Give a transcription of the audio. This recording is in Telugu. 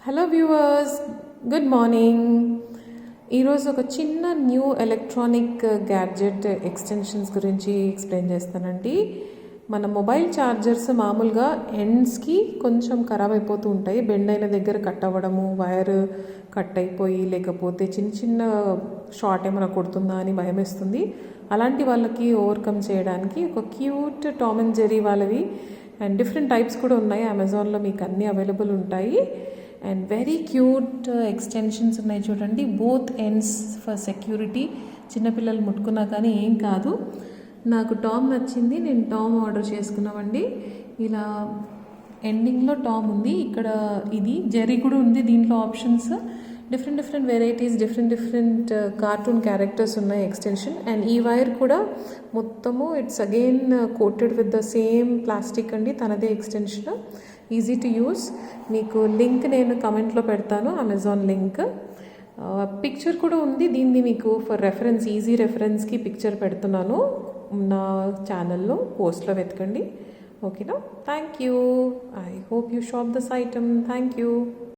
Hello viewers, good morning. ఈరోజు ఒక చిన్న న్యూ ఎలక్ట్రానిక్ గ్యాడ్జెట్ ఎక్స్టెన్షన్స్ గురించి ఎక్స్ప్లెయిన్ చేస్తానండి. మన మొబైల్ ఛార్జర్స్ మామూలుగా ఎండ్స్కి కొంచెం ఖరాబ్ అయిపోతూ ఉంటాయి. బెండ్ అయిన దగ్గర కట్ అవ్వడము, వైర్ కట్ అయిపోయి లేకపోతే చిన్న చిన్న షార్ట్ ఏమైనా కొడుతుందా అని భయం వేస్తుంది. అలాంటి వాళ్ళకి ఓవర్కమ్ చేయడానికి ఒక క్యూట్ టామ్ అండ్ జెర్రీ వాళ్ళవి అండ్ డిఫరెంట్ టైప్స్ కూడా ఉన్నాయి. అమెజాన్లో మీకు అన్నీ అవైలబుల్ ఉంటాయి. అండ్ వెరీ క్యూట్ ఎక్స్టెన్షన్స్ ఉన్నాయి చూడండి. Both ends for security. చిన్నపిల్లలు ముట్టుకున్నా కానీ ఏం కాదు. నాకు టామ్ నచ్చింది, నేను టామ్ ఆర్డర్ చేసుకున్నామండి. ఇలా ఎండింగ్లో టామ్ ఉంది, ఇక్కడ ఇది జెర్రీ కూడా ఉంది. దీంట్లో options different varieties, different cartoon characters ఉన్నాయి ఎక్స్టెన్షన్. అండ్ ఈ వైర్ కూడా మొత్తము it's again coated with the same plastic అండి. తనదే ఎక్స్టెన్షన్, ఈజీ టు యూస్. మీకు లింక్ నేను కమెంట్లో పెడతాను, అమెజాన్ లింక్. పిక్చర్ కూడా ఉంది దీన్ని మీకు ఫర్ రెఫరెన్స్, ఈజీ రెఫరెన్స్కి పిక్చర్ పెడుతున్నాను నా ఛానల్లో. పోస్ట్లో వెతకండి. ఓకేనా? Thank you. I hope you shop this item. Thank you.